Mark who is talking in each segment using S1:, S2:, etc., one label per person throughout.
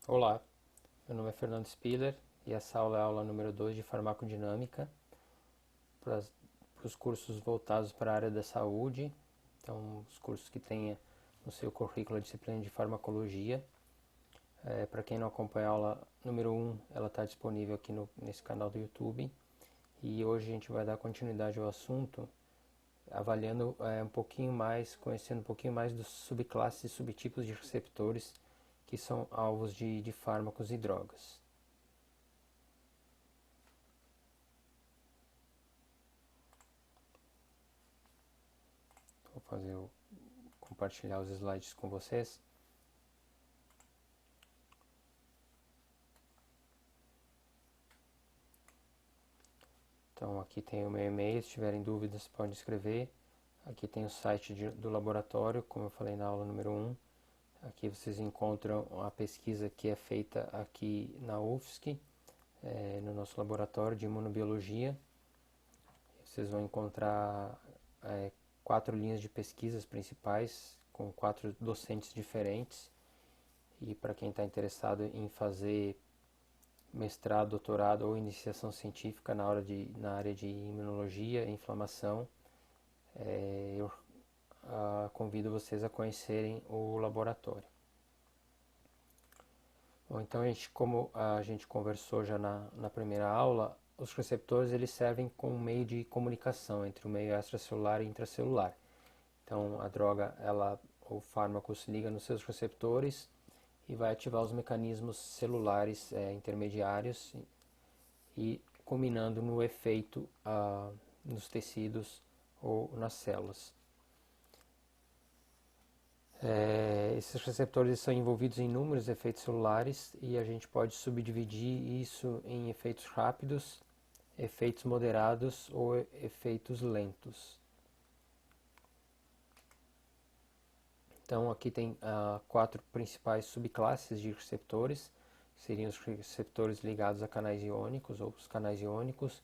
S1: Olá, meu nome é Fernando Spiller e essa aula é a aula número 2 de farmacodinâmica para os cursos voltados para a área da saúde. Então, os cursos que tenha no seu currículo a disciplina de farmacologia. Para quem não acompanha a aula número 1, ela está disponível aqui nesse canal do YouTube. E hoje a gente vai dar continuidade ao assunto, avaliando um pouquinho mais, conhecendo um pouquinho mais dos subclasses e subtipos de receptores que são alvos de fármacos e drogas. Vou compartilhar os slides com vocês. Então aqui tem o meu e-mail, se tiverem dúvidas podem escrever. Aqui tem o site do laboratório, como eu falei na aula número 1. Aqui vocês encontram a pesquisa que é feita aqui na UFSC, no nosso laboratório de imunobiologia. Vocês vão encontrar 4 linhas de pesquisas principais, com 4 docentes diferentes. E para quem está interessado em fazer mestrado, doutorado ou iniciação científica na área de imunologia e inflamação, eu convido vocês a conhecerem o laboratório. Bom, então como a gente conversou já na primeira aula, os receptores eles servem como meio de comunicação entre o meio extracelular e intracelular. Então a droga, o fármaco se liga nos seus receptores e vai ativar os mecanismos celulares intermediários e culminando no efeito nos tecidos ou nas células. Esses receptores são envolvidos em inúmeros efeitos celulares e a gente pode subdividir isso em efeitos rápidos, efeitos moderados ou efeitos lentos. Então aqui tem 4 principais subclasses de receptores, que seriam os receptores ligados a canais iônicos ou os canais iônicos,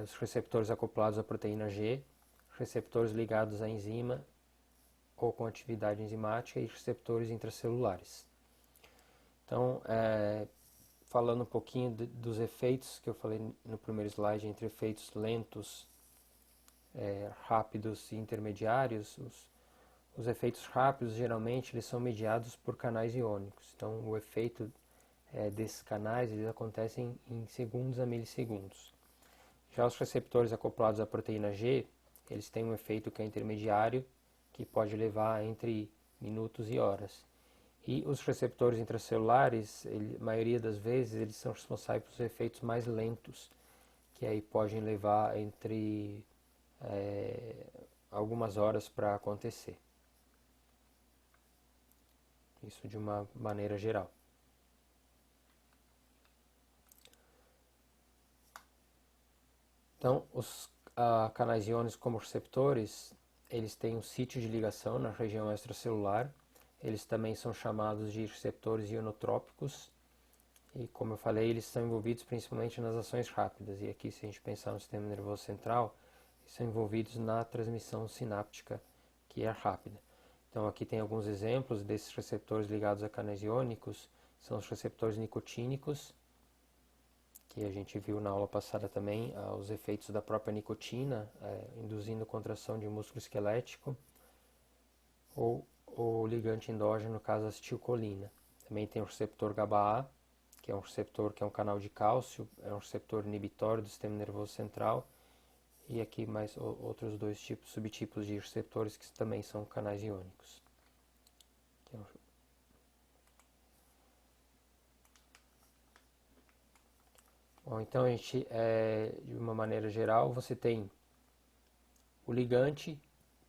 S1: os receptores acoplados à proteína G, receptores ligados à enzima ou com atividade enzimática e receptores intracelulares. Então, falando um pouquinho dos efeitos que eu falei no primeiro slide, entre efeitos lentos, rápidos e intermediários, os efeitos rápidos geralmente eles são mediados por canais iônicos. Então, o efeito desses canais eles acontecem em segundos a milissegundos. Já os receptores acoplados à proteína G, eles têm um efeito que é intermediário, que pode levar entre minutos e horas. E os receptores intracelulares, a maioria das vezes, eles são responsáveis pelos efeitos mais lentos, que aí podem levar entre algumas horas para acontecer. Isso de uma maneira geral. Então, os canais iônicos como receptores, eles têm um sítio de ligação na região extracelular. Eles também são chamados de receptores ionotrópicos. E como eu falei, eles são envolvidos principalmente nas ações rápidas. E aqui, se a gente pensar no sistema nervoso central, eles são envolvidos na transmissão sináptica, que é rápida. Então aqui tem alguns exemplos desses receptores ligados a canais iônicos. São os receptores nicotínicos, que a gente viu na aula passada também, os efeitos da própria nicotina, induzindo contração de músculo esquelético, ou o ligante endógeno, no caso a acetilcolina. Também tem o receptor GABA-A, que é um receptor que é um canal de cálcio, é um receptor inibitório do sistema nervoso central, e aqui mais outros dois subtipos de receptores que também são canais iônicos. Bom, então a gente, de uma maneira geral, você tem o ligante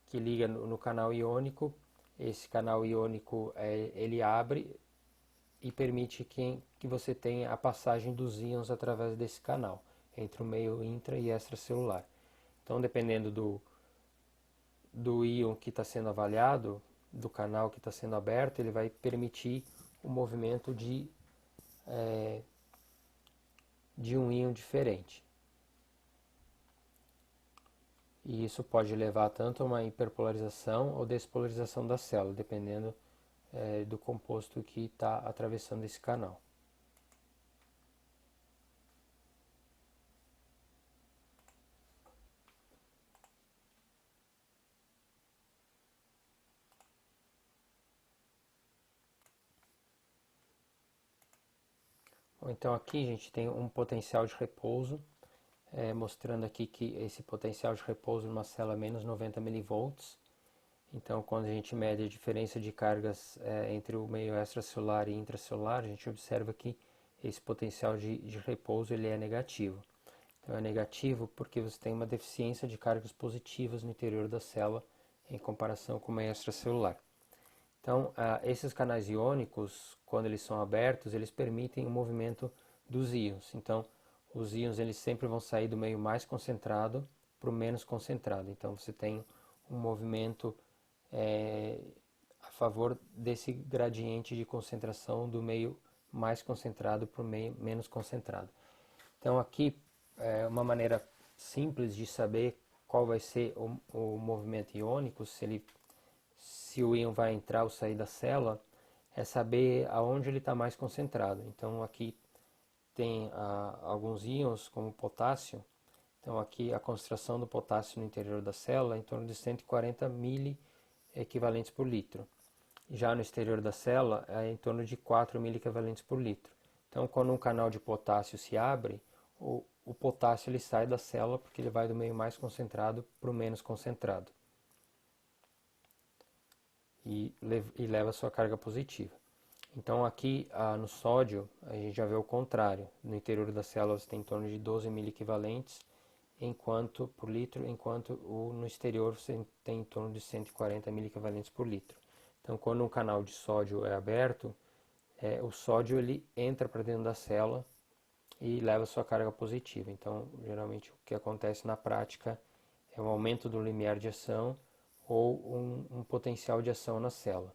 S1: que liga no canal iônico. Esse canal iônico ele abre e permite que você tenha a passagem dos íons através desse canal, entre o meio intra e extracelular. Então, dependendo do íon que está sendo avaliado, do canal que está sendo aberto, ele vai permitir o movimento de um íon diferente. E isso pode levar tanto a uma hiperpolarização ou despolarização da célula, dependendo do composto que está atravessando esse canal. Então aqui a gente tem um potencial de repouso, mostrando aqui que esse potencial de repouso numa célula é menos 90 milivolts. Então quando a gente mede a diferença de cargas entre o meio extracelular e intracelular, a gente observa que esse potencial de repouso ele é negativo. Então é negativo porque você tem uma deficiência de cargas positivas no interior da célula em comparação com o meio extracelular. Então, esses canais iônicos, quando eles são abertos, eles permitem o movimento dos íons. Então, os íons eles sempre vão sair do meio mais concentrado para o menos concentrado. Então, você tem um movimento a favor desse gradiente de concentração do meio mais concentrado para o meio menos concentrado. Então, aqui é uma maneira simples de saber qual vai ser o movimento iônico, se o íon vai entrar ou sair da célula, é saber aonde ele está mais concentrado. Então aqui tem alguns íons, como o potássio. Então aqui a concentração do potássio no interior da célula é em torno de 140 mili equivalentes por litro. Já no exterior da célula é em torno de 4 mili equivalentes por litro. Então quando um canal de potássio se abre, o potássio ele sai da célula porque ele vai do meio mais concentrado para o menos concentrado. E leva a sua carga positiva. Então aqui no sódio a gente já vê o contrário. No interior das células tem em torno de 12 mil equivalentes por litro, enquanto no exterior você tem em torno de 140 mil equivalentes por litro. Então quando um canal de sódio é aberto, o sódio ele entra para dentro da célula e leva a sua carga positiva. Então geralmente o que acontece na prática é um aumento do limiar de ação ou um potencial de ação na célula.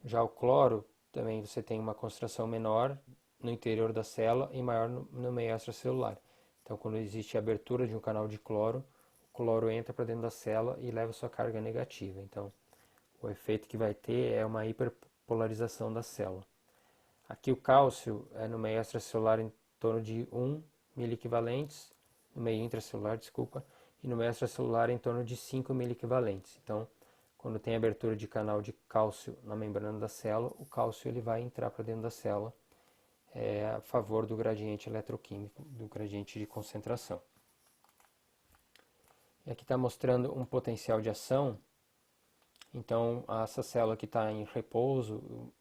S1: Já o cloro, também você tem uma concentração menor no interior da célula e maior no meio extracelular. Então, quando existe a abertura de um canal de cloro, o cloro entra para dentro da célula e leva sua carga negativa. Então, o efeito que vai ter é uma hiperpolarização da célula. Aqui o cálcio é no meio extracelular em torno de 1 miliequivalentes, no meio intracelular, desculpa, e no meio extracelular em torno de 5 miliequivalentes. Então, quando tem abertura de canal de cálcio na membrana da célula, o cálcio ele vai entrar para dentro da célula a favor do gradiente eletroquímico, do gradiente de concentração. E aqui está mostrando um potencial de ação. Então, essa célula que está em repouso,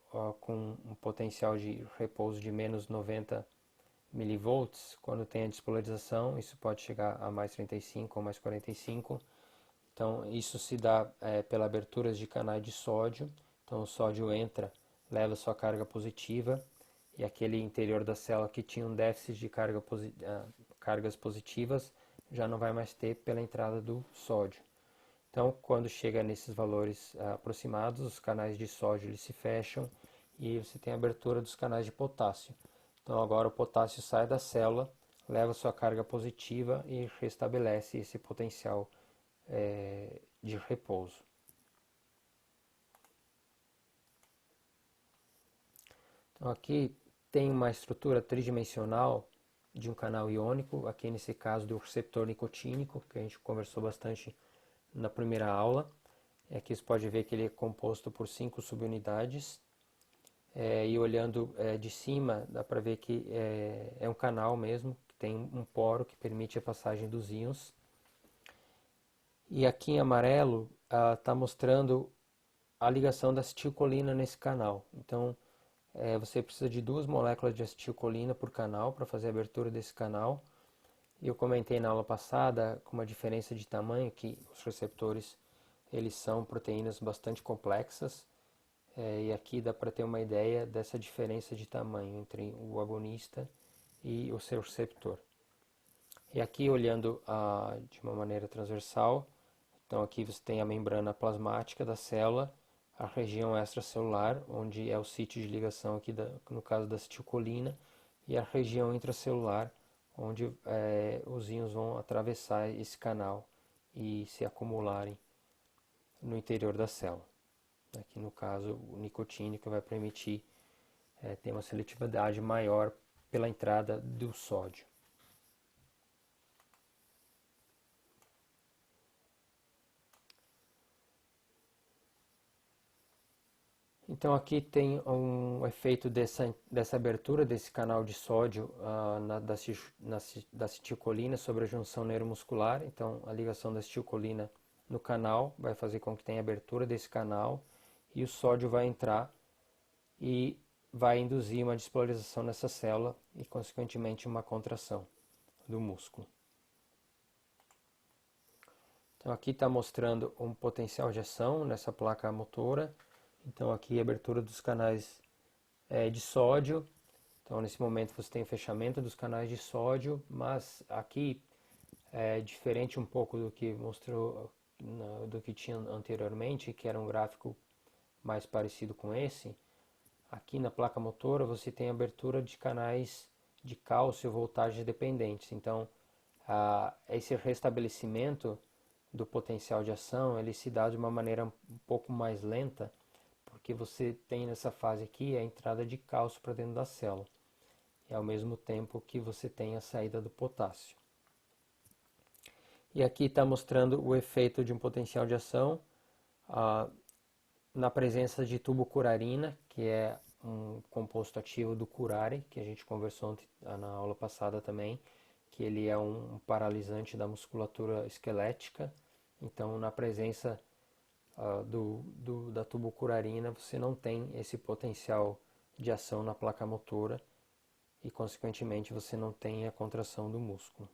S1: com um potencial de repouso de menos 90 milivolts, quando tem a despolarização, isso pode chegar a mais 35 ou mais 45. Então, isso se dá pela abertura de canais de sódio. Então, o sódio entra, leva sua carga positiva, e aquele interior da célula que tinha um déficit de cargas positivas já não vai mais ter pela entrada do sódio. Então, quando chega nesses valores aproximados, os canais de sódio eles se fecham e você tem a abertura dos canais de potássio. Então, agora o potássio sai da célula, leva sua carga positiva e restabelece esse potencial de repouso. Então, aqui tem uma estrutura tridimensional de um canal iônico, aqui nesse caso do receptor nicotínico, que a gente conversou bastante na primeira aula. Aqui você pode ver que ele é composto por 5 subunidades, e olhando de cima dá para ver que é um canal mesmo, que tem um poro que permite a passagem dos íons. E aqui em amarelo está mostrando a ligação da acetilcolina nesse canal. Então você precisa de 2 moléculas de acetilcolina por canal para fazer a abertura desse canal. E eu comentei na aula passada com uma diferença de tamanho, que os receptores eles são proteínas bastante complexas, e aqui dá para ter uma ideia dessa diferença de tamanho entre o agonista e o seu receptor. E aqui olhando de uma maneira transversal, então aqui você tem a membrana plasmática da célula, a região extracelular, onde é o sítio de ligação aqui no caso da acetilcolina, e a região intracelular, onde os íons vão atravessar esse canal e se acumularem no interior da célula. aqui no caso o nicotínico vai permitir ter uma seletividade maior pela entrada do sódio. Então aqui tem um efeito dessa abertura desse canal de sódio da acetilcolina sobre a junção neuromuscular. Então a ligação da acetilcolina no canal vai fazer com que tenha abertura desse canal e o sódio vai entrar e vai induzir uma despolarização nessa célula e consequentemente uma contração do músculo. Então aqui está mostrando um potencial de ação nessa placa motora. Então aqui a abertura dos canais de sódio. Então nesse momento você tem o fechamento dos canais de sódio, mas aqui é diferente um pouco do que mostrou, do que tinha anteriormente, que era um gráfico mais parecido com esse. Aqui na placa motora você tem abertura de canais de cálcio voltagens dependentes. Então esse restabelecimento do potencial de ação ele se dá de uma maneira um pouco mais lenta, porque você tem nessa fase aqui a entrada de cálcio para dentro da célula, e ao mesmo tempo que você tem a saída do potássio. E aqui está mostrando o efeito de um potencial de ação na presença de tubocurarina, que é um composto ativo do curare, que a gente conversou na aula passada também, que ele é um paralisante da musculatura esquelética. Então, na presença da tubocurarina, você não tem esse potencial de ação na placa motora e, consequentemente, você não tem a contração do músculo.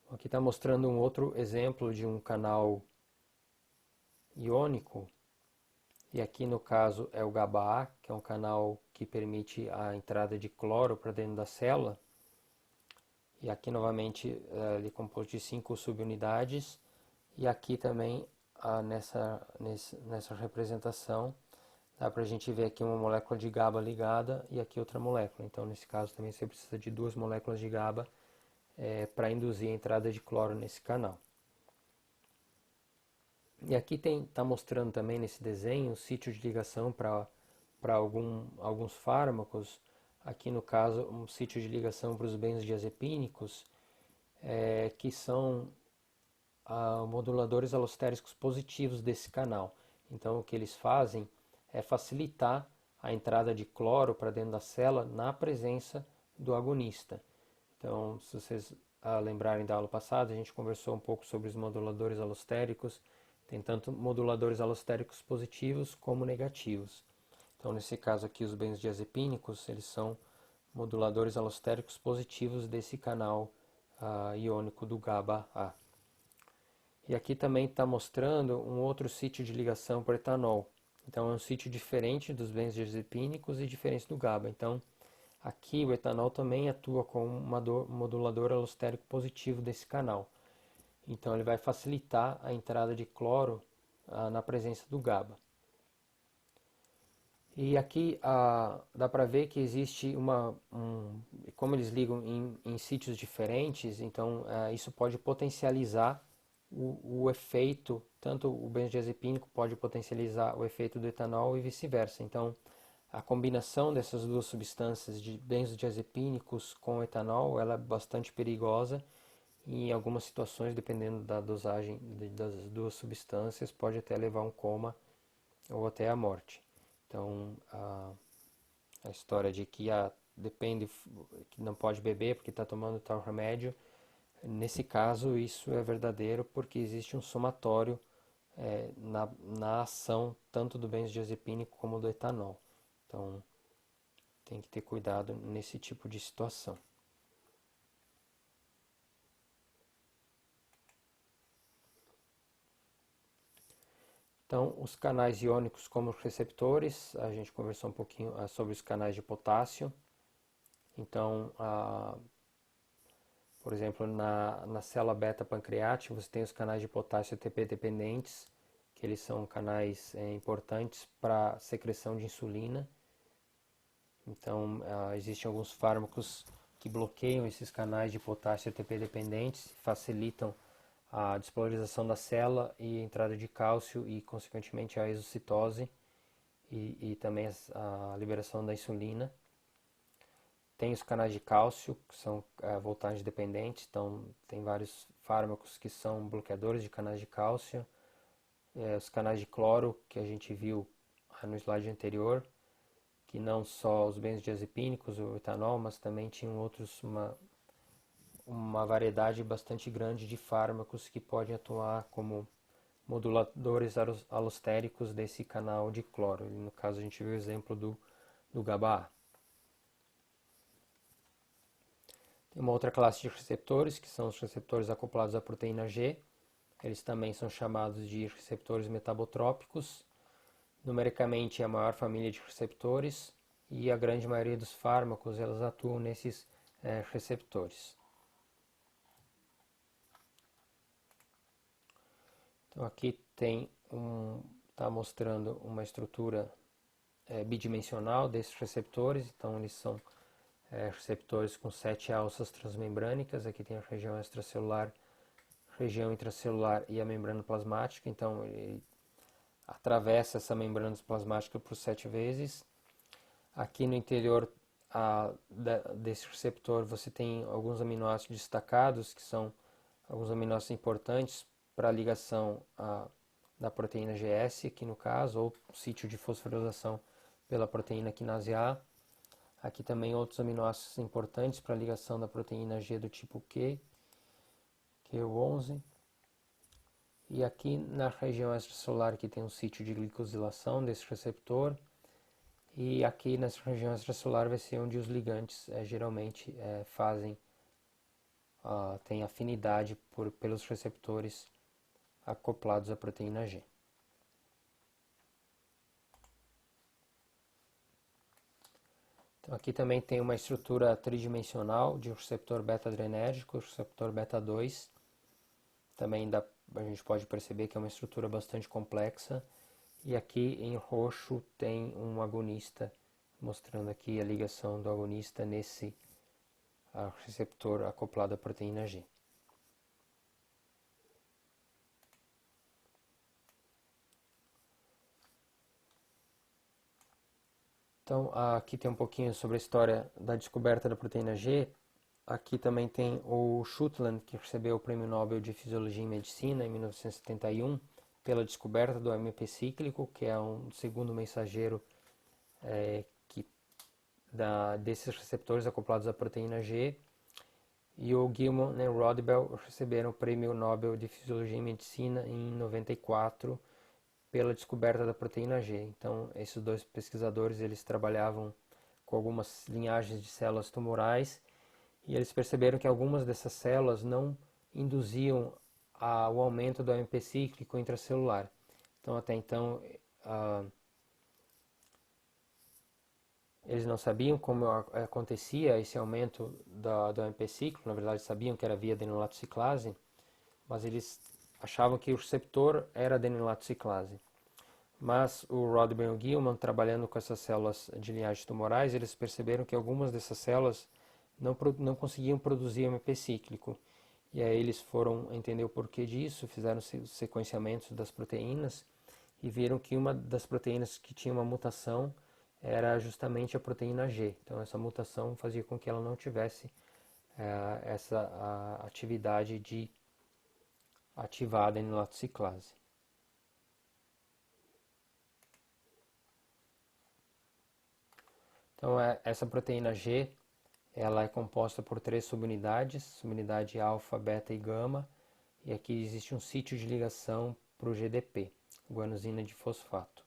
S1: Aqui está mostrando um outro exemplo de um canal iônico, e aqui no caso é o GABA-A, que é um canal que permite a entrada de cloro para dentro da célula. E aqui novamente ele é composto de 5 subunidades, e aqui também nessa representação dá para a gente ver aqui uma molécula de GABA ligada e aqui outra molécula. Então nesse caso também você precisa de 2 moléculas de GABA para induzir a entrada de cloro nesse canal. E aqui está mostrando também nesse desenho o sítio de ligação para alguns fármacos. Aqui no caso um sítio de ligação para os benzodiazepínicos, que são moduladores alostéricos positivos desse canal. Então o que eles fazem é facilitar a entrada de cloro para dentro da célula na presença do agonista. Então, se vocês lembrarem da aula passada, a gente conversou um pouco sobre os moduladores alostéricos. Tem tanto moduladores alostéricos positivos como negativos. Então, nesse caso aqui, os benzodiazepínicos, eles são moduladores alostéricos positivos desse canal iônico do GABA-A. E aqui também está mostrando um outro sítio de ligação para etanol. Então, é um sítio diferente dos benzodiazepínicos e diferente do GABA. Então, aqui o etanol também atua como um modulador alostérico positivo desse canal. Então ele vai facilitar a entrada de cloro na presença do GABA. E aqui dá para ver que existe como eles ligam em sítios diferentes, então isso pode potencializar o efeito, tanto o benzodiazepínico pode potencializar o efeito do etanol e vice-versa. Então a combinação dessas duas substâncias de benzodiazepínicos com etanol ela é bastante perigosa. E em algumas situações, dependendo da dosagem das duas substâncias, pode até levar a um coma ou até a morte. Então, a história de que depende, que não pode beber porque está tomando tal remédio, nesse caso isso é verdadeiro porque existe um somatório na ação tanto do benzodiazepínico como do etanol. Então, tem que ter cuidado nesse tipo de situação. Então, os canais iônicos como receptores, a gente conversou um pouquinho sobre os canais de potássio. Então, por exemplo, na célula beta-pancreática, você tem os canais de potássio ATP dependentes, que eles são canais importantes para a secreção de insulina. Então, existem alguns fármacos que bloqueiam esses canais de potássio ATP dependentes, facilitam a despolarização da célula e a entrada de cálcio e, consequentemente, a exocitose e também a liberação da insulina. Tem os canais de cálcio, que são voltagem dependentes, então tem vários fármacos que são bloqueadores de canais de cálcio. Os canais de cloro, que a gente viu no slide anterior, que não só os benzodiazepínicos, o etanol, mas também tinham outros, uma variedade bastante grande de fármacos que podem atuar como moduladores alostéricos desse canal de cloro. E no caso a gente viu o exemplo do GABA. Tem uma outra classe de receptores, que são os receptores acoplados à proteína G. Eles também são chamados de receptores metabotrópicos. Numericamente é a maior família de receptores e a grande maioria dos fármacos elas atuam nesses receptores. Então aqui está mostrando uma estrutura bidimensional desses receptores. Então eles são receptores com 7 alças transmembrânicas. Aqui tem a região extracelular, região intracelular e a membrana plasmática. Então ele atravessa essa membrana plasmática por 7 vezes. Aqui no interior desse receptor você tem alguns aminoácidos destacados, que são alguns aminoácidos importantes para a ligação da proteína GS, aqui no caso, ou sítio de fosforilação pela proteína quinase A. Aqui também outros aminoácidos importantes para a ligação da proteína G do tipo Q, Q11. E aqui na região extracelular que tem um sítio de glicosilação desse receptor. E aqui nessa região extracelular vai ser onde os ligantes geralmente têm afinidade pelos receptores acoplados à proteína G. Então aqui também tem uma estrutura tridimensional de um receptor beta-adrenérgico, o receptor beta-2. Também a gente pode perceber que é uma estrutura bastante complexa. E aqui em roxo tem um agonista, mostrando aqui a ligação do agonista nesse receptor acoplado à proteína G. Então aqui tem um pouquinho sobre a história da descoberta da proteína G. Aqui também tem o Shutland, que recebeu o Prêmio Nobel de Fisiologia e Medicina em 1971, pela descoberta do AMP cíclico, que é um segundo mensageiro desses receptores acoplados à proteína G. E o Gilman e Rodbell receberam o Prêmio Nobel de Fisiologia e Medicina em 94 pela descoberta da proteína G. Então, esses dois pesquisadores eles trabalhavam com algumas linhagens de células tumorais e eles perceberam que algumas dessas células não induziam o aumento do AMP cíclico intracelular. Então, até então, eles não sabiam como acontecia esse aumento do AMP cíclico. Na verdade, sabiam que era via adenilatoxiclase, mas eles achavam que o receptor era adenilatoxiclase. Mas o Rodbell e o Gilman, trabalhando com essas células de linhagens tumorais, eles perceberam que algumas dessas células não conseguiam produzir AMP cíclico. E aí eles foram entender o porquê disso, fizeram sequenciamentos das proteínas e viram que uma das proteínas que tinha uma mutação era justamente a proteína G. Então essa mutação fazia com que ela não tivesse essa atividade de ativar a adenilatoxiclase. Então essa proteína G ela é composta por 3 subunidades, subunidade alfa, beta e gama, e aqui existe um sítio de ligação para o GDP, guanosina de fosfato.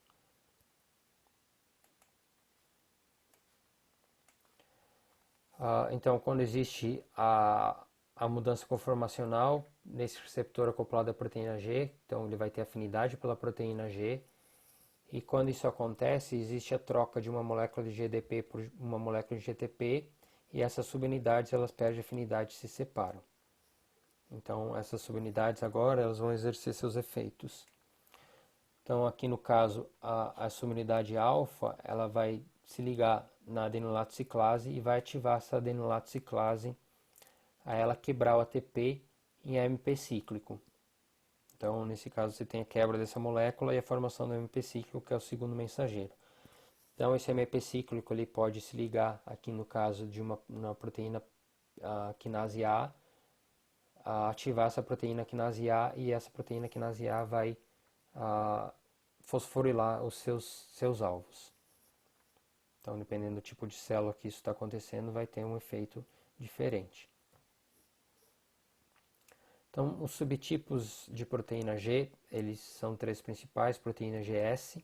S1: Então, quando existe a mudança conformacional nesse receptor acoplado à proteína G, então ele vai ter afinidade pela proteína G, e quando isso acontece, existe a troca de uma molécula de GDP por uma molécula de GTP, e essas subunidades elas perdem afinidade e se separam. Então, essas subunidades agora elas vão exercer seus efeitos. Então, aqui no caso, a subunidade alfa ela vai se ligar na adenolato ciclase e vai ativar essa adenolato ciclase a ela quebrar o ATP em AMP cíclico. Então, nesse caso, você tem a quebra dessa molécula e a formação do AMP cíclico, que é o segundo mensageiro. Então, esse AMP cíclico ele pode se ligar, aqui no caso de uma proteína quinase A, ativar essa proteína quinase A, e essa proteína quinase A vai fosforilar os seus alvos. Então, dependendo do tipo de célula que isso está acontecendo, vai ter um efeito diferente. Então, os subtipos de proteína G, eles são três principais: proteína GS,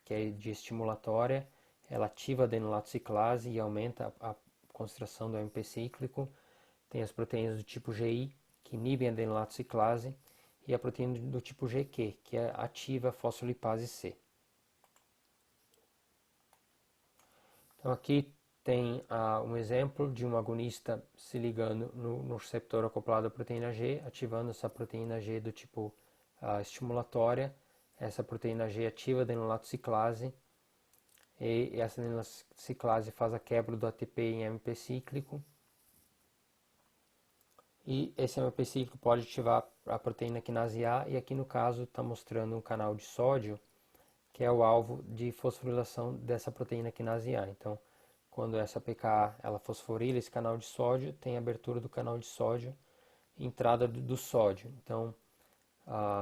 S1: que é de estimulatória, ela ativa a adenolato ciclase e aumenta a concentração do AMP cíclico. Tem as proteínas do tipo GI, que inibem a adenolato ciclase, e a proteína do tipo GQ, que ativa a fosfolipase C. Então aqui tem um exemplo de um agonista se ligando no receptor acoplado à proteína G, ativando essa proteína G do tipo estimulatória. Essa proteína G ativa a adenolato ciclase, e essa adenolato ciclase faz a quebra do ATP em AMP cíclico. E esse AMP cíclico pode ativar a proteína quinase A, e aqui no caso está mostrando um canal de sódio, que é o alvo de fosforilação dessa proteína quinase A. Então, quando essa pKa ela fosforila esse canal de sódio, tem abertura do canal de sódio, entrada do sódio. Então,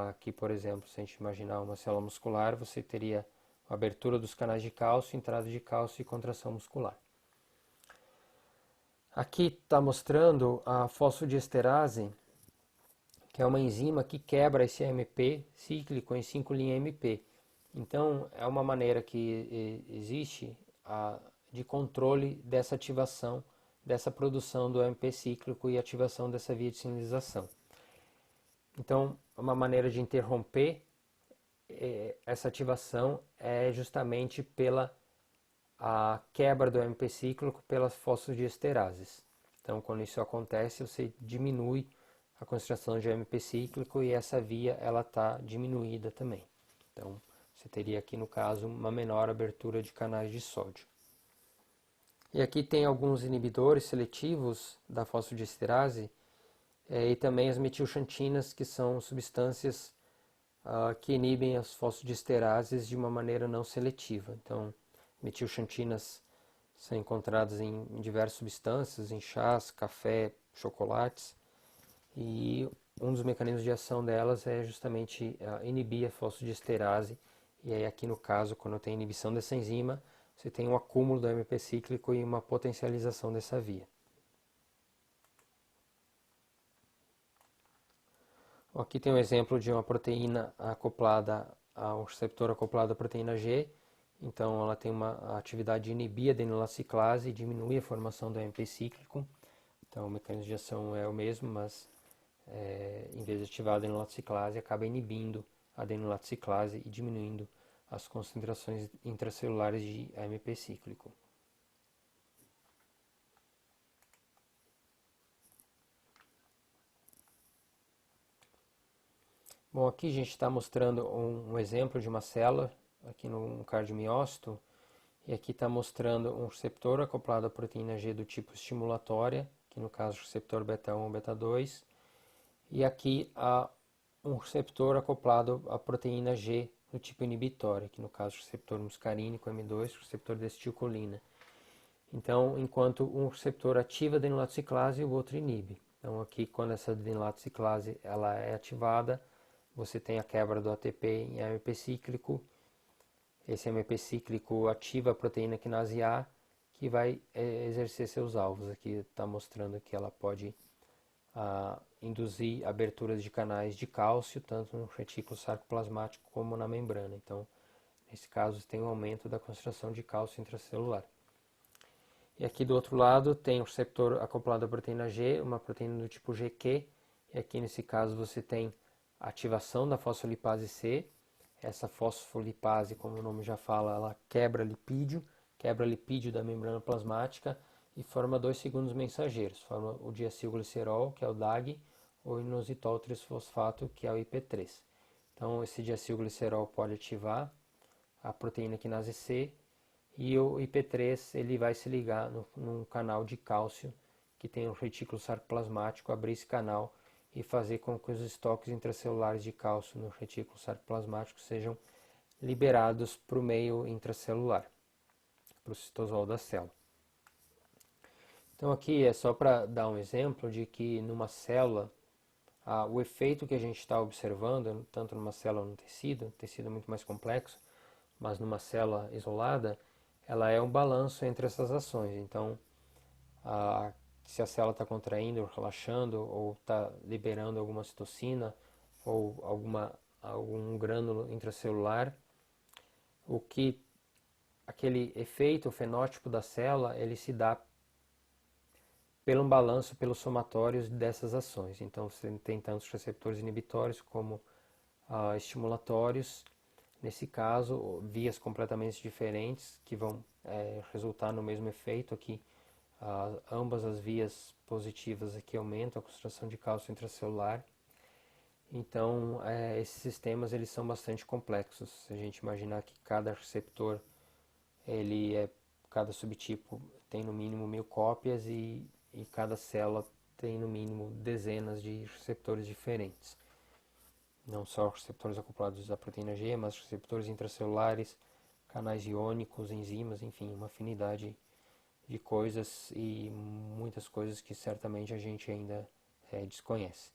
S1: aqui, por exemplo, se a gente imaginar uma célula muscular, você teria a abertura dos canais de cálcio, entrada de cálcio e contração muscular. Aqui está mostrando a fosfodiesterase, que é uma enzima que quebra esse AMP cíclico em 5'-MP. Então, é uma maneira que existe de controle dessa ativação, dessa produção do AMP cíclico e ativação dessa via de sinalização. Então, uma maneira de interromper essa ativação é justamente pela a quebra do AMP cíclico pelas fosfodiesterases. Então, quando isso acontece, você diminui a concentração de AMP cíclico e essa via ela está diminuída também. Então, você teria aqui no caso uma menor abertura de canais de sódio. E aqui tem alguns inibidores seletivos da fosfodiesterase e também as metilxantinas, que são substâncias que inibem as fosfodiesterases de uma maneira não seletiva. Então, metilxantinas são encontradas em diversas substâncias, em chás, café, chocolates, e um dos mecanismos de ação delas é justamente inibir a fosfodiesterase. E aí aqui no caso, quando tem inibição dessa enzima, você tem um acúmulo do AMP cíclico e uma potencialização dessa via. Aqui tem um exemplo de uma proteína acoplada a um receptor acoplado à proteína G. Então ela tem uma atividade de inibir a adenolato ciclase e diminuir a formação do AMP cíclico. Então o mecanismo de ação é o mesmo, mas em vez de ativar a adenolato ciclase, acaba inibindo a adenolato ciclase e diminuindo as concentrações intracelulares de AMP cíclico. Bom, aqui a gente está mostrando um exemplo de uma célula, aqui no cardiomiócito, e aqui está mostrando um receptor acoplado à proteína G do tipo estimulatória, que no caso o receptor beta-1 ou beta-2, e aqui há um receptor acoplado à proteína G do tipo inibitória, que no caso o receptor muscarínico M2, receptor de acetilcolina. Então, enquanto um receptor ativa a adenolato ciclase, o outro inibe. Então, aqui quando essa adenolato ciclase ela é ativada, você tem a quebra do ATP em AMP cíclico. Esse AMP cíclico ativa a proteína quinase A, que vai exercer seus alvos. Aqui está mostrando que ela pode induzir aberturas de canais de cálcio, tanto no retículo sarcoplasmático como na membrana. Então, nesse caso, tem um aumento da concentração de cálcio intracelular. E aqui do outro lado tem o receptor acoplado à proteína G, uma proteína do tipo GQ. E aqui nesse caso você tem a ativação da fosfolipase C. Essa fosfolipase, como o nome já fala, ela quebra lipídio da membrana plasmática e forma dois segundos mensageiros. Forma o diacilglicerol, que é o DAG, ou o inositol trisfosfato, que é o IP3. Então esse diacilglicerol pode ativar a proteína quinase C, e o IP3 ele vai se ligar num canal de cálcio que tem um retículo sarcoplasmático, abrir esse canal e fazer com que os estoques intracelulares de cálcio no retículo sarcoplasmático sejam liberados para o meio intracelular, para o citosol da célula. Então aqui é só para dar um exemplo de que numa célula, o efeito que a gente está observando, tanto numa célula ou no tecido, o tecido é muito mais complexo, mas numa célula isolada, ela é um balanço entre essas ações. Então, se a célula está contraindo, relaxando, ou está liberando alguma citocina, ou algum grânulo intracelular, aquele efeito, o fenótipo da célula, ele se dá pelo balanço, pelos somatórios dessas ações. Então, você tem tantos receptores inibitórios como estimulatórios, nesse caso, vias completamente diferentes que vão resultar no mesmo efeito aqui. Ambas as vias positivas aqui aumentam a concentração de cálcio intracelular. Então, esses sistemas eles são bastante complexos. Se a gente imaginar que cada receptor, cada subtipo tem no mínimo 1000 cópias e cada célula tem no mínimo dezenas de receptores diferentes. Não só receptores acoplados à proteína G, mas receptores intracelulares, canais iônicos, enzimas, enfim, uma afinidade de coisas e muitas coisas que certamente a gente ainda desconhece.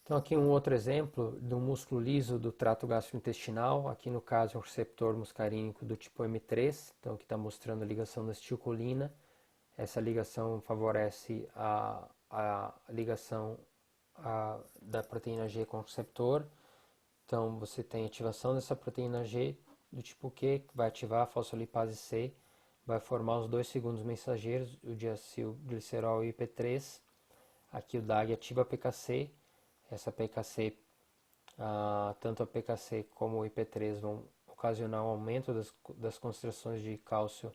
S1: Então aqui um outro exemplo do músculo liso do trato gastrointestinal, aqui no caso é um receptor muscarínico do tipo M3, então aqui está mostrando a ligação da acetilcolina. Essa ligação favorece a ligação da proteína G com o receptor. Então você tem ativação dessa proteína G do tipo Q, que vai ativar a fosfolipase C, vai formar os dois segundos mensageiros, o diacilglicerol e o IP3. Aqui o DAG ativa a PKC. Essa PKC, tanto a PKC como o IP3 vão ocasionar um aumento das concentrações de cálcio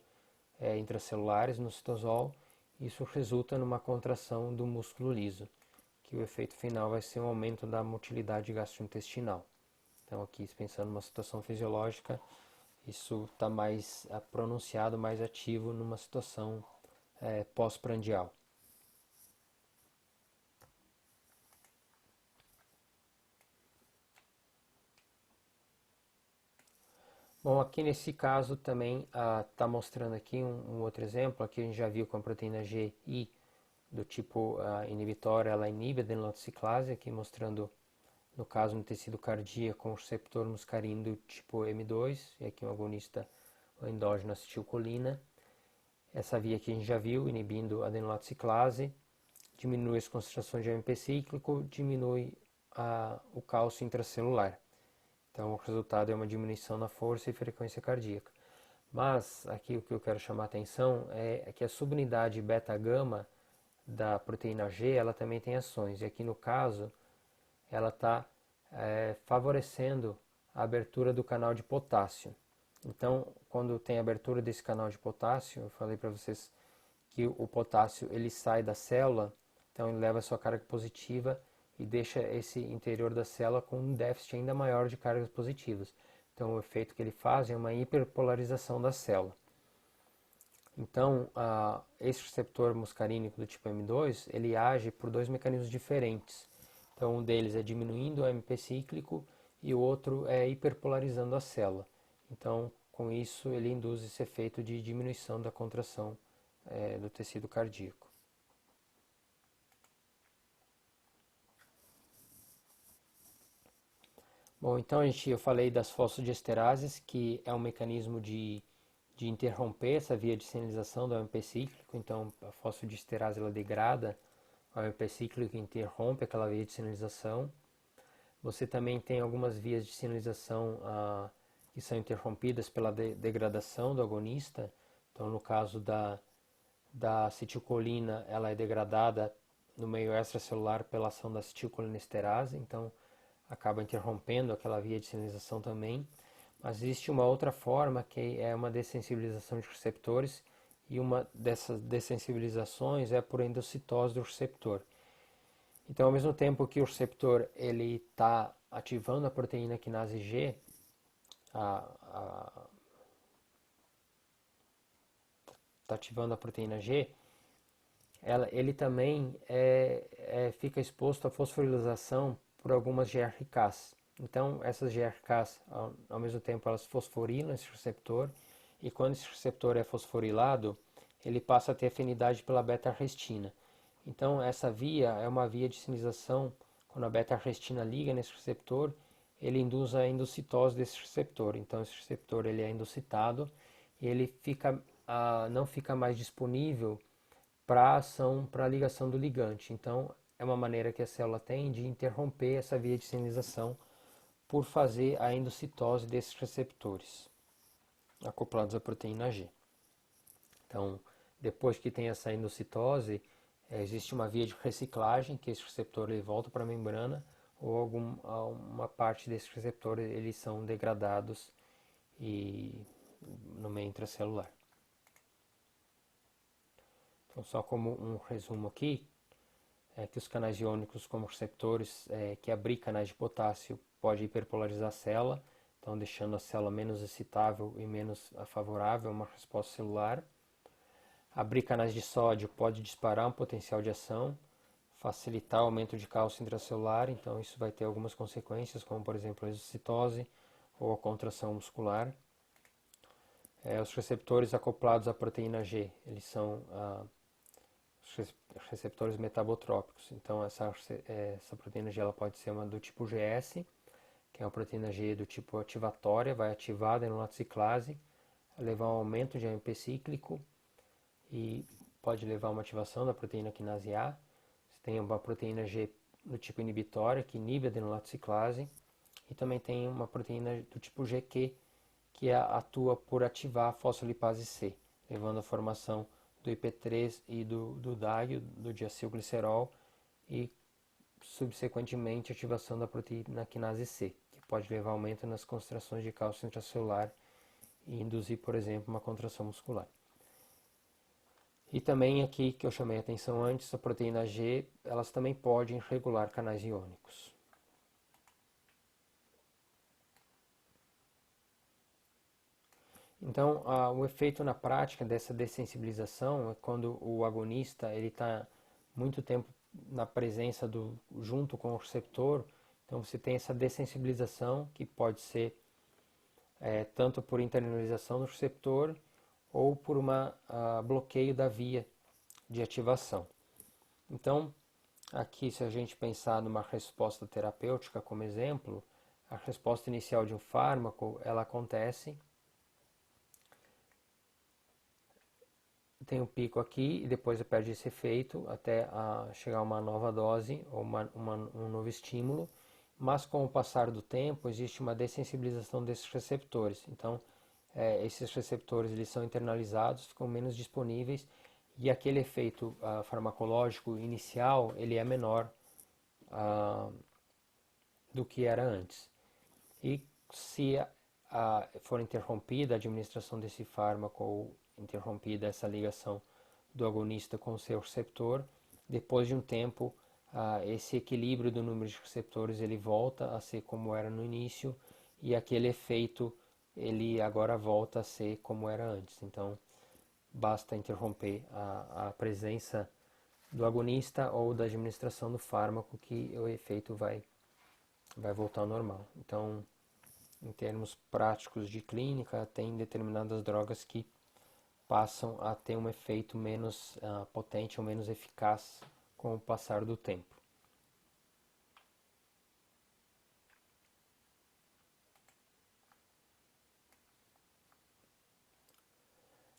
S1: intracelulares no citosol. Isso resulta numa contração do músculo liso, que o efeito final vai ser um aumento da motilidade gastrointestinal. Então aqui, pensando numa situação fisiológica, isso está mais pronunciado, mais ativo numa situação pós-prandial. Bom, aqui nesse caso também está mostrando aqui um outro exemplo. Aqui a gente já viu com a proteína GI do tipo inibitória, ela inibe a adenylotociclase, aqui mostrando no caso no tecido cardíaco com o receptor muscarínico do tipo M2, e aqui um agonista endógeno acetilcolina. Essa via aqui a gente já viu, inibindo a adenylotociclase, diminui as concentrações de AMP cíclico, diminui o cálcio intracelular. Então, o resultado é uma diminuição na força e frequência cardíaca. Mas, aqui o que eu quero chamar a atenção é que a subunidade beta-gama da proteína G, ela também tem ações. E aqui no caso, ela está favorecendo a abertura do canal de potássio. Então, quando tem abertura desse canal de potássio, eu falei para vocês que o potássio ele sai da célula, então ele leva a sua carga positiva e deixa esse interior da célula com um déficit ainda maior de cargas positivas. Então, o efeito que ele faz é uma hiperpolarização da célula. Então, esse receptor muscarínico do tipo M2, ele age por dois mecanismos diferentes. Então, um deles é diminuindo o AMP cíclico e o outro é hiperpolarizando a célula. Então, com isso, ele induz esse efeito de diminuição da contração do tecido cardíaco. Bom, então eu falei das fosfodiesterases, que é um mecanismo de interromper essa via de sinalização do AMP cíclico. Então, a fosfodiesterase ela degrada o AMP cíclico e interrompe aquela via de sinalização. Você também tem algumas vias de sinalização que são interrompidas pela degradação do agonista. Então, no caso da acetilcolina, ela é degradada no meio extracelular pela ação da acetilcolinesterase, então acaba interrompendo aquela via de sinalização também. Mas existe uma outra forma que é uma dessensibilização de receptores, e uma dessas dessensibilizações é por endocitose do receptor. Então, ao mesmo tempo que o receptor ele está ativando a proteína quinase G, está ativando a proteína G, ele também fica exposto à fosforilação por algumas GRKs. Então, essas GRKs, ao mesmo tempo, elas fosforilam esse receptor, e quando esse receptor é fosforilado, ele passa a ter afinidade pela beta-arrestina. Então, essa via é uma via de sinalização. Quando a beta-arrestina liga nesse receptor, ele induz a endocitose desse receptor. Então, esse receptor ele é endocitado e ele não fica mais disponível para ação, para a ligação do ligante. Então, é uma maneira que a célula tem de interromper essa via de sinalização por fazer a endocitose desses receptores acoplados à proteína G. Então, depois que tem essa endocitose, existe uma via de reciclagem, que esse receptor ele volta para a membrana, ou uma parte desses receptores eles são degradados no meio intracelular. Então, só como um resumo aqui, que os canais iônicos como receptores que abrem canais de potássio pode hiperpolarizar a célula, então deixando a célula menos excitável e menos favorável a uma resposta celular. Abrir canais de sódio pode disparar um potencial de ação, facilitar o aumento de cálcio intracelular, então isso vai ter algumas consequências, como por exemplo a exocitose ou a contração muscular. Os receptores acoplados à proteína G, eles são receptores metabotrópicos. Então essa proteína G ela pode ser uma do tipo GS, que é uma proteína G do tipo ativatória, vai ativar a adenolato ciclase, levar a um aumento de AMP cíclico e pode levar a uma ativação da proteína quinase A. Você tem uma proteína G do tipo inibitória, que inibe a adenolato ciclase, e também tem uma proteína do tipo GQ, que atua por ativar a fosfolipase C, levando à formação do IP3 e do DAG, do diacilglicerol, e subsequentemente ativação da proteína quinase C, que pode levar a aumento nas concentrações de cálcio intracelular e induzir, por exemplo, uma contração muscular. E também aqui, que eu chamei a atenção antes, a proteína G, elas também podem regular canais iônicos. Então, o efeito na prática dessa dessensibilização é quando o agonista ele está muito tempo na presença junto com o receptor. Então, você tem essa dessensibilização que pode ser tanto por internalização do receptor ou por bloqueio da via de ativação. Então, aqui, se a gente pensar numa resposta terapêutica como exemplo, a resposta inicial de um fármaco ela acontece. Tem um pico aqui e depois perde esse efeito até chegar a uma nova dose ou um novo estímulo, mas com o passar do tempo existe uma dessensibilização desses receptores. Então, esses receptores eles são internalizados, ficam menos disponíveis e aquele efeito farmacológico inicial ele é menor do que era antes. E se for interrompida a administração desse fármaco ou interrompida essa ligação do agonista com o seu receptor, depois de um tempo esse equilíbrio do número de receptores ele volta a ser como era no início e aquele efeito ele agora volta a ser como era antes. Então basta interromper a presença do agonista ou da administração do fármaco que o efeito vai voltar ao normal. Então, em termos práticos de clínica, tem determinadas drogas que passam a ter um efeito menos potente ou menos eficaz com o passar do tempo.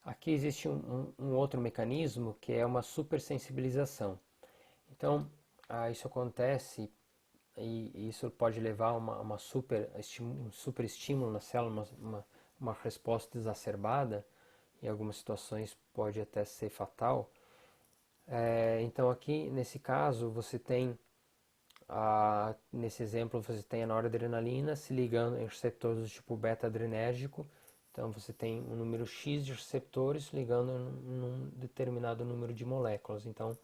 S1: Aqui existe um outro mecanismo que é uma supersensibilização. Então, isso acontece e isso pode levar a um super estímulo na célula, uma resposta exacerbada, em algumas situações pode até ser fatal. Então aqui nesse caso você tem, nesse exemplo você tem a noradrenalina se ligando em receptores do tipo beta-adrenérgico. Então você tem um número X de receptores ligando num determinado número de moléculas. Então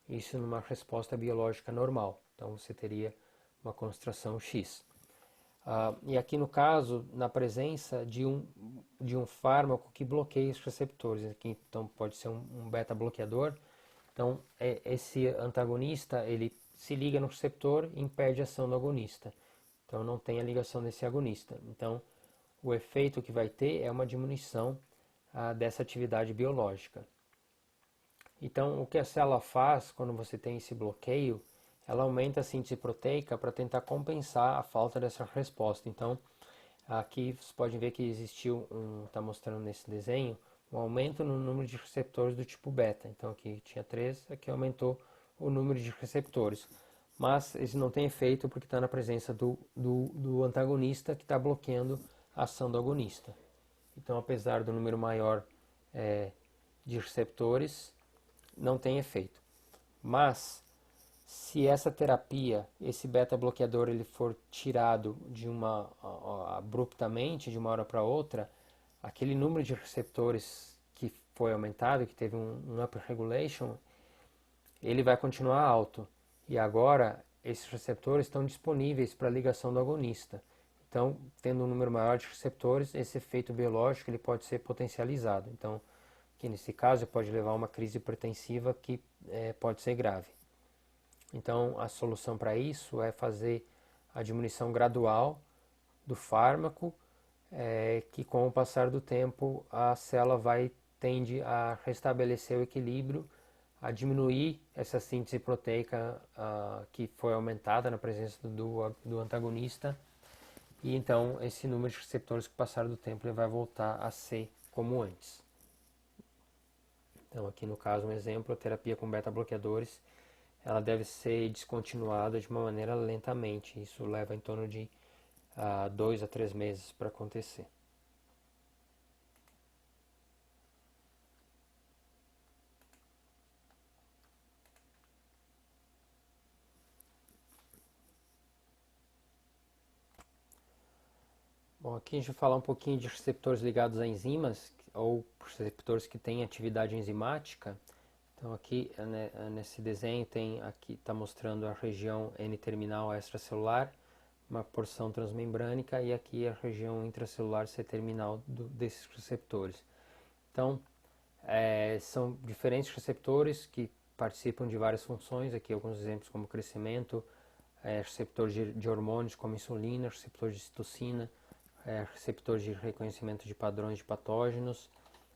S1: isso numa resposta biológica normal. Então você teria uma concentração X. E aqui no caso, na presença de um fármaco que bloqueia os receptores, aqui, então pode ser um beta-bloqueador. Então esse antagonista ele se liga no receptor e impede a ação do agonista. Então não tem a ligação desse agonista. Então o efeito que vai ter é uma diminuição dessa atividade biológica. Então o que a célula faz quando você tem esse bloqueio, ela aumenta a síntese proteica para tentar compensar a falta dessa resposta. Então aqui você pode ver que existiu está mostrando nesse desenho, um aumento no número de receptores do tipo beta. Então aqui tinha 3, aqui aumentou o número de receptores. Mas isso não tem efeito porque está na presença do antagonista que está bloqueando a ação do agonista. Então, apesar do número maior de receptores, não tem efeito. Mas, se essa terapia, esse beta-bloqueador, ele for tirado abruptamente, de uma hora para outra, aquele número de receptores que foi aumentado, que teve um upregulation, ele vai continuar alto. E agora, esses receptores estão disponíveis para a ligação do agonista. Então, tendo um número maior de receptores, esse efeito biológico ele pode ser potencializado. Então, que nesse caso pode levar a uma crise hipertensiva que pode ser grave. Então, a solução para isso é fazer a diminuição gradual do fármaco, que com o passar do tempo a célula tende a restabelecer o equilíbrio, a diminuir essa síntese proteica que foi aumentada na presença do antagonista, e então esse número de receptores com o passar do tempo ele vai voltar a ser como antes. Então aqui no caso um exemplo, a terapia com beta-bloqueadores, ela deve ser descontinuada de uma maneira lentamente. Isso leva em torno de 2 a 3 meses para acontecer. Bom, aqui a gente vai falar um pouquinho de receptores ligados a enzimas, ou receptores que têm atividade enzimática. Então aqui nesse desenho aqui está mostrando a região N-terminal extracelular, uma porção transmembrânica, e aqui a região intracelular C-terminal desses receptores. Então são diferentes receptores que participam de várias funções. Aqui alguns exemplos como crescimento, receptor de hormônios como insulina, receptor de citocina, receptor de reconhecimento de padrões de patógenos,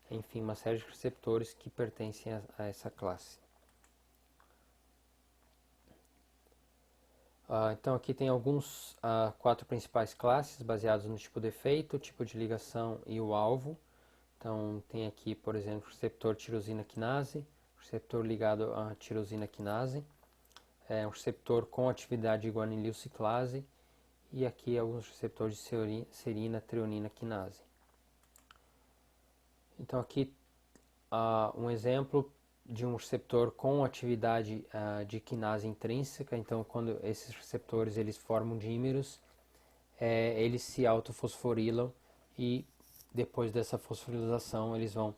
S1: enfim, uma série de receptores que pertencem a essa classe. Então aqui tem 4 principais classes baseados no tipo de efeito, tipo de ligação e o alvo. Então tem aqui, por exemplo, receptor tirosina quinase, receptor ligado à tirosina quinase, um receptor com atividade de guanilil ciclase, e aqui alguns receptores de serina treonina quinase. Então aqui um exemplo de um receptor com atividade de quinase intrínseca. Então quando esses receptores eles formam dímeros, eles se autofosforilam, e depois dessa fosforilação eles vão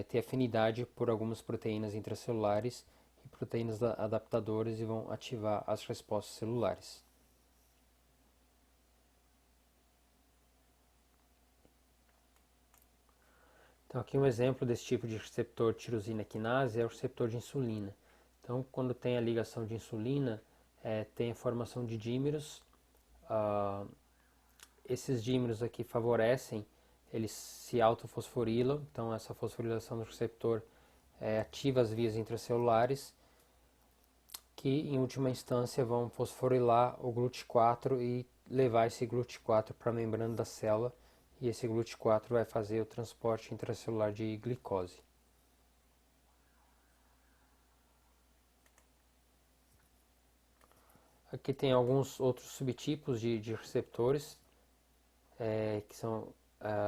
S1: ter afinidade por algumas proteínas intracelulares e proteínas adaptadoras, e vão ativar as respostas celulares. Então aqui um exemplo desse tipo de receptor tirosina quinase é o receptor de insulina. Então quando tem a ligação de insulina, tem a formação de dímeros. Esses dímeros aqui favorecem, eles se autofosforilam, então essa fosforilação do receptor ativa as vias intracelulares, que em última instância vão fosforilar o GLUT4 e levar esse GLUT4 para a membrana da célula, e esse GLUT4 vai fazer o transporte intracelular de glicose. Aqui tem alguns outros subtipos de receptores que são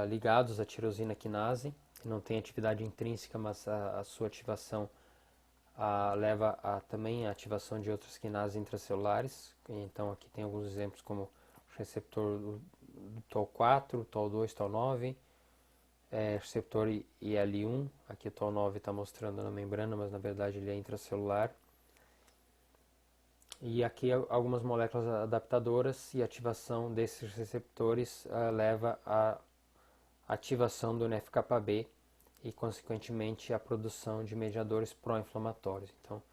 S1: ligados à tirosina quinase, que não tem atividade intrínseca, mas a sua ativação leva também a ativação de outras quinases intracelulares. Então aqui tem alguns exemplos como o receptor do TOL4, TOL2, TOL9, receptor IL1, aqui o TOL9 está mostrando na membrana, mas na verdade ele é intracelular. E aqui algumas moléculas adaptadoras e ativação desses receptores leva à ativação do NF-κB e, consequentemente, à produção de mediadores pró-inflamatórios. Então,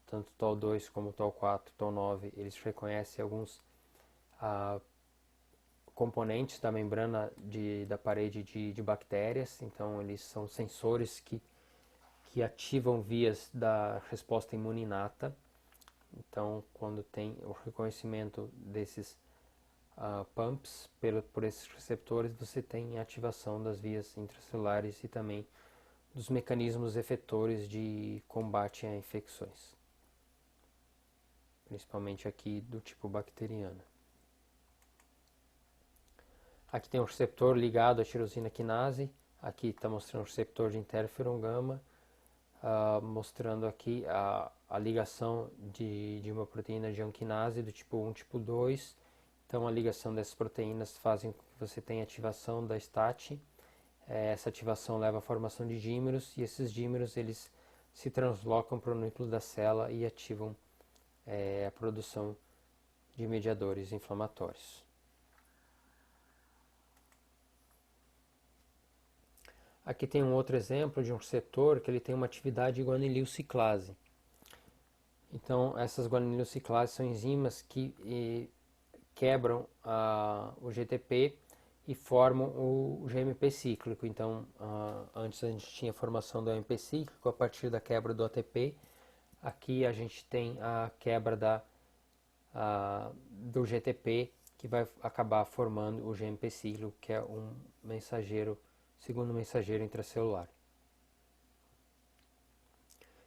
S1: tanto o TOL2 como o TOL4, TOL9, eles reconhecem alguns componentes da membrana da parede de bactérias, então eles são sensores que ativam vias da resposta imune inata. Então, quando tem o reconhecimento desses pumps por esses receptores, você tem ativação das vias intracelulares e também dos mecanismos efetores de combate a infecções, principalmente aqui do tipo bacteriano. Aqui tem um receptor ligado à tirosina quinase, aqui está mostrando o receptor de interferon gama, mostrando aqui a ligação de uma proteína de anquinase do tipo 1 tipo 2. Então a ligação dessas proteínas fazem com que você tenha ativação da STAT. Essa ativação leva à formação de dímeros e esses dímeros eles se translocam para o núcleo da célula e ativam a produção de mediadores inflamatórios. Aqui tem um outro exemplo de um receptor que ele tem uma atividade guanililciclase. Então, essas guanililciclases são enzimas que quebram o GTP e formam o GMP cíclico. Então, antes a gente tinha a formação do AMP cíclico, a partir da quebra do ATP. Aqui a gente tem a quebra do GTP, que vai acabar formando o GMP cíclico, que é um segundo mensageiro intracelular.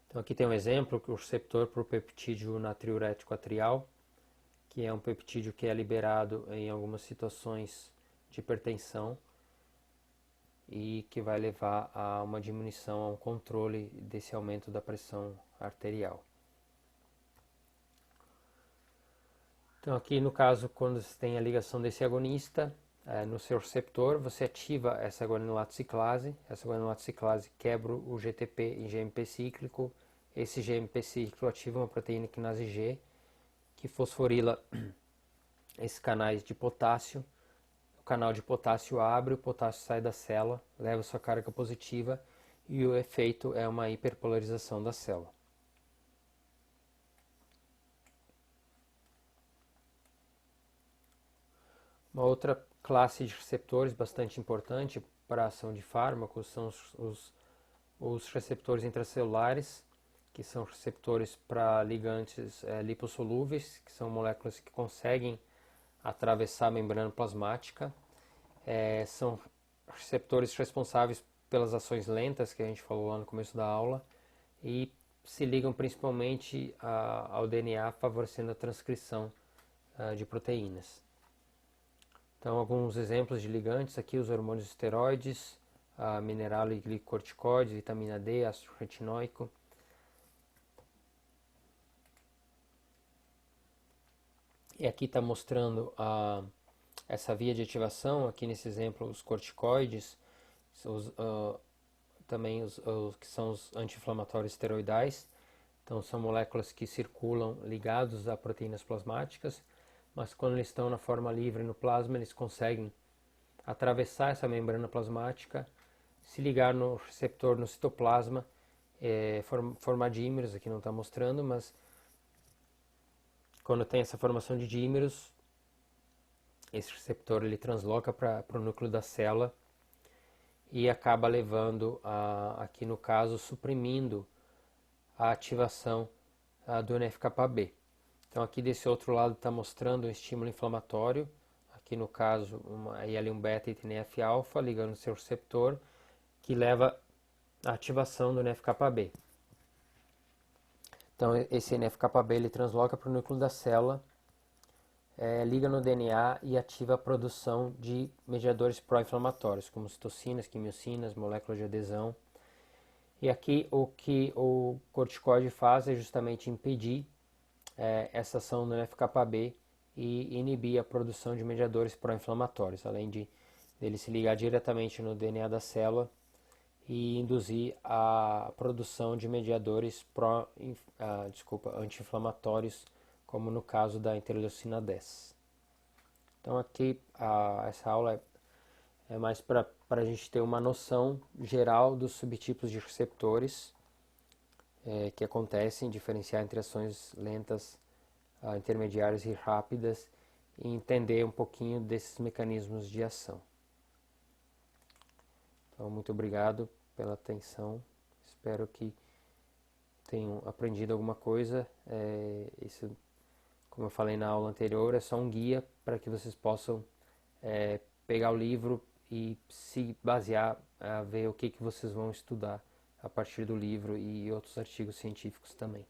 S1: Então aqui tem um exemplo, o receptor para o peptídeo natriurético atrial, que é um peptídeo que é liberado em algumas situações de hipertensão e que vai levar a uma diminuição, a um controle desse aumento da pressão arterial. Então aqui no caso, quando você tem a ligação desse agonista no seu receptor, você ativa essa guanilate ciclase. Essa guanilate ciclase quebra o GTP em GMP cíclico. Esse GMP cíclico ativa uma proteína quinase G, que fosforila esses canais de potássio. O canal de potássio abre, o potássio sai da célula, leva sua carga positiva e o efeito é uma hiperpolarização da célula. Uma outra classe de receptores bastante importante para a ação de fármacos são os receptores intracelulares, que são receptores para ligantes lipossolúveis, que são moléculas que conseguem atravessar a membrana plasmática. São receptores responsáveis pelas ações lentas, que a gente falou lá no começo da aula, e se ligam principalmente ao DNA, favorecendo a transcrição de proteínas. Então, alguns exemplos de ligantes aqui, os hormônios esteroides, mineral e glicocorticoides, vitamina D, ácido retinóico. E aqui está mostrando essa via de ativação, aqui nesse exemplo os corticoides, também os que são os anti-inflamatórios esteroidais. Então são moléculas que circulam ligados a proteínas plasmáticas, mas quando eles estão na forma livre no plasma, eles conseguem atravessar essa membrana plasmática, se ligar no receptor no citoplasma, formar dímeros, aqui não está mostrando, mas quando tem essa formação de dímeros, esse receptor ele transloca para o núcleo da célula e acaba levando, aqui no caso, suprimindo a ativação do NF-κB. Então aqui desse outro lado está mostrando um estímulo inflamatório, aqui no caso uma IL-1 beta e TNF-alfa ligando o seu receptor, que leva à ativação do NF-κB. Então esse NF-κB ele transloca para o núcleo da célula, liga no DNA e ativa a produção de mediadores pró-inflamatórios, como citocinas, quimiocinas, moléculas de adesão. E aqui o que o corticoide faz é justamente impedir essa ação do NF-κB e inibir a produção de mediadores pró-inflamatórios, além de ele se ligar diretamente no DNA da célula e induzir a produção de mediadores anti-inflamatórios como no caso da interleucina 10. Então aqui essa aula é mais para a gente ter uma noção geral dos subtipos de receptores que acontecem, diferenciar entre ações lentas, intermediárias e rápidas, e entender um pouquinho desses mecanismos de ação. Então, muito obrigado pela atenção, espero que tenham aprendido alguma coisa. Isso, como eu falei na aula anterior, é só um guia para que vocês possam pegar o livro e se basear a ver o que vocês vão estudar a partir do livro e outros artigos científicos também.